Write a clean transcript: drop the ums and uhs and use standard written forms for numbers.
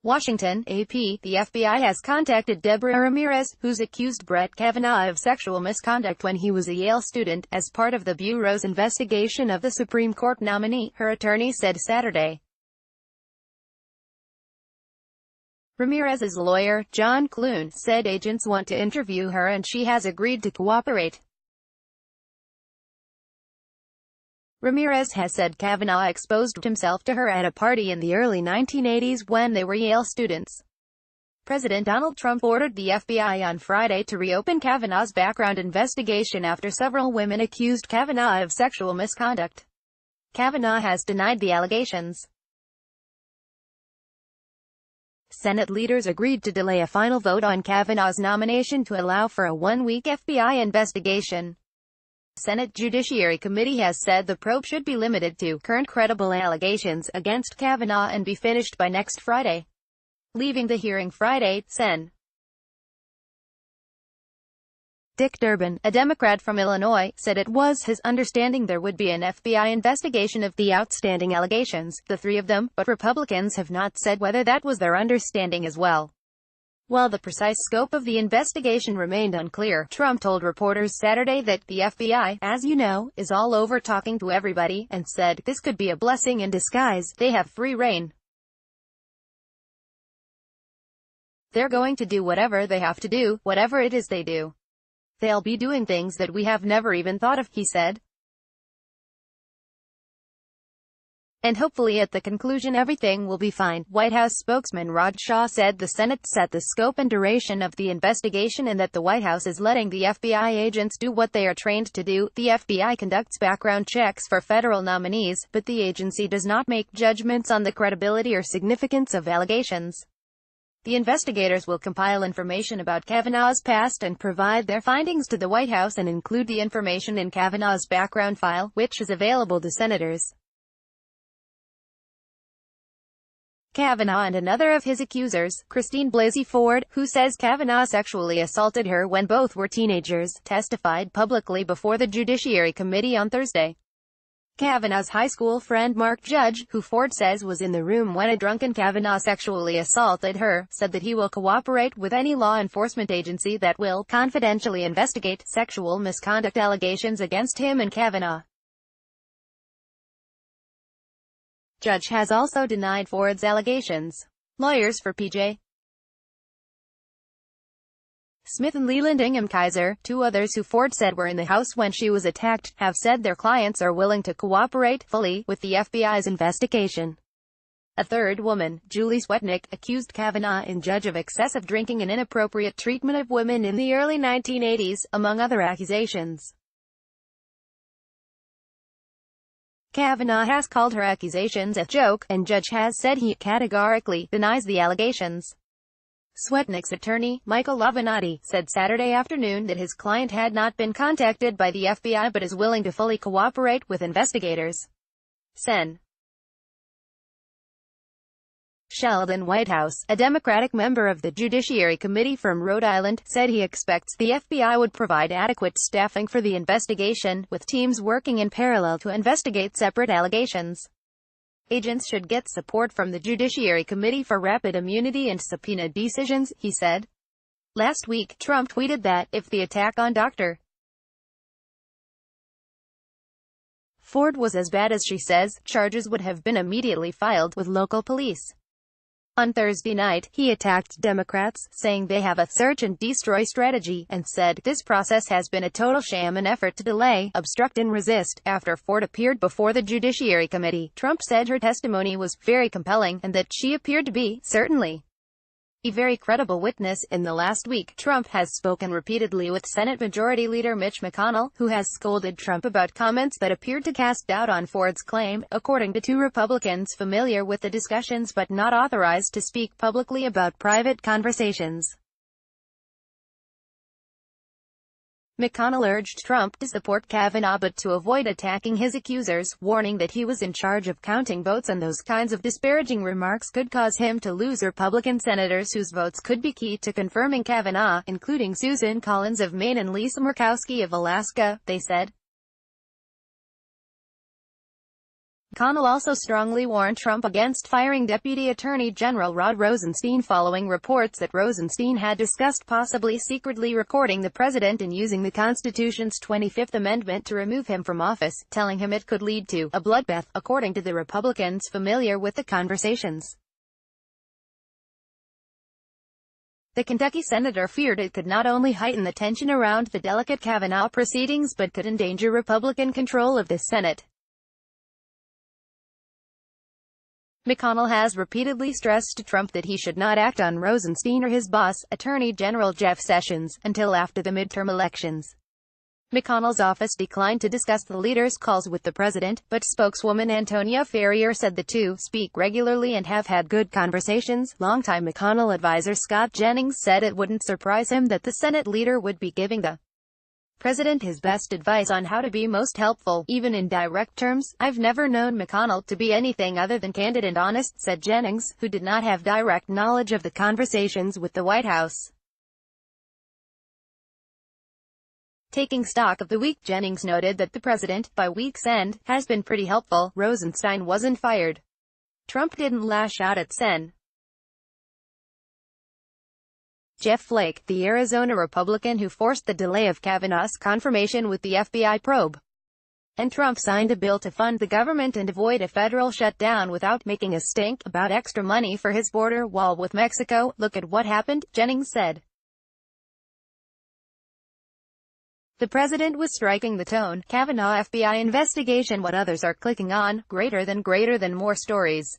Washington, AP. The FBI has contacted Deborah Ramirez, who's accused Brett Kavanaugh of sexual misconduct when he was a Yale student, as part of the Bureau's investigation of the Supreme Court nominee, her attorney said Saturday. Ramirez's lawyer, John Clune, said agents want to interview her and she has agreed to cooperate. Ramirez has said Kavanaugh exposed himself to her at a party in the early 1980s when they were Yale students. President Donald Trump ordered the FBI on Friday to reopen Kavanaugh's background investigation after several women accused Kavanaugh of sexual misconduct. Kavanaugh has denied the allegations. Senate leaders agreed to delay a final vote on Kavanaugh's nomination to allow for a one-week FBI investigation. Senate Judiciary Committee has said the probe should be limited to current credible allegations against Kavanaugh and be finished by next Friday. Leaving the hearing Friday, Sen. Dick Durbin, a Democrat from Illinois, said it was his understanding there would be an FBI investigation of the outstanding allegations, the three of them, but Republicans have not said whether that was their understanding as well. While the precise scope of the investigation remained unclear, Trump told reporters Saturday that the FBI, as you know, is all over talking to everybody, and said, "This could be a blessing in disguise, they have free rein. They're going to do whatever they have to do, whatever it is they do. They'll be doing things that we have never even thought of," he said. And hopefully at the conclusion everything will be fine. White House spokesman Rod Shaw said the Senate set the scope and duration of the investigation and that the White House is letting the FBI agents do what they are trained to do. The FBI conducts background checks for federal nominees, but the agency does not make judgments on the credibility or significance of allegations. The investigators will compile information about Kavanaugh's past and provide their findings to the White House and include the information in Kavanaugh's background file, which is available to senators. Kavanaugh and another of his accusers, Christine Blasey Ford, who says Kavanaugh sexually assaulted her when both were teenagers, testified publicly before the Judiciary Committee on Thursday. Kavanaugh's high school friend Mark Judge, who Ford says was in the room when a drunken Kavanaugh sexually assaulted her, said that he will cooperate with any law enforcement agency that will confidentially investigate sexual misconduct allegations against him and Kavanaugh. Judge has also denied Ford's allegations. Lawyers for P.J. Smith and Leland Ingham Kaiser, two others who Ford said were in the house when she was attacked, have said their clients are willing to cooperate fully with the FBI's investigation. A third woman, Julie Swetnick, accused Kavanaugh and Judge of excessive drinking and inappropriate treatment of women in the early 1980s, among other accusations. Kavanaugh has called her accusations a joke, and Judge has said he categorically denies the allegations. Swetnick's attorney, Michael Lavinati, said Saturday afternoon that his client had not been contacted by the FBI but is willing to fully cooperate with investigators. Sen. Sheldon Whitehouse, a Democratic member of the Judiciary Committee from Rhode Island, said he expects the FBI would provide adequate staffing for the investigation, with teams working in parallel to investigate separate allegations. Agents should get support from the Judiciary Committee for rapid immunity and subpoena decisions, he said. Last week, Trump tweeted that, if the attack on Dr. Ford was as bad as she says, charges would have been immediately filed with local police. On Thursday night, he attacked Democrats, saying they have a search and destroy strategy, and said, "This process has been a total sham, an effort to delay, obstruct and resist." After Ford appeared before the Judiciary Committee, Trump said her testimony was very compelling, and that she appeared to be, certainly, a very credible witness. In the last week, Trump has spoken repeatedly with Senate Majority Leader Mitch McConnell, who has scolded Trump about comments that appeared to cast doubt on Ford's claim, according to two Republicans familiar with the discussions but not authorized to speak publicly about private conversations. McConnell urged Trump to support Kavanaugh but to avoid attacking his accusers, warning that he was in charge of counting votes and those kinds of disparaging remarks could cause him to lose Republican senators whose votes could be key to confirming Kavanaugh, including Susan Collins of Maine and Lisa Murkowski of Alaska, they said. McConnell also strongly warned Trump against firing Deputy Attorney General Rod Rosenstein following reports that Rosenstein had discussed possibly secretly recording the president and using the Constitution's 25th Amendment to remove him from office, telling him it could lead to a bloodbath, according to the Republicans familiar with the conversations. The Kentucky senator feared it could not only heighten the tension around the delicate Kavanaugh proceedings but could endanger Republican control of the Senate. McConnell has repeatedly stressed to Trump that he should not act on Rosenstein or his boss, Attorney General Jeff Sessions, until after the midterm elections. McConnell's office declined to discuss the leader's calls with the president, but spokeswoman Antonia Ferrier said the two speak regularly and have had good conversations. Longtime McConnell advisor Scott Jennings said it wouldn't surprise him that the Senate leader would be giving the president his best advice on how to be most helpful, even in direct terms. "I've never known McConnell to be anything other than candid and honest," said Jennings, who did not have direct knowledge of the conversations with the White House. Taking stock of the week, Jennings noted that the president, by week's end, has been pretty helpful. Rosenstein wasn't fired. Trump didn't lash out at Sen. Jeff Flake, the Arizona Republican who forced the delay of Kavanaugh's confirmation with the FBI probe. And Trump signed a bill to fund the government and avoid a federal shutdown without making a stink about extra money for his border wall with Mexico. "Look at what happened," Jennings said. The president was striking the tone. Kavanaugh FBI investigation, what others are clicking on, greater than more stories.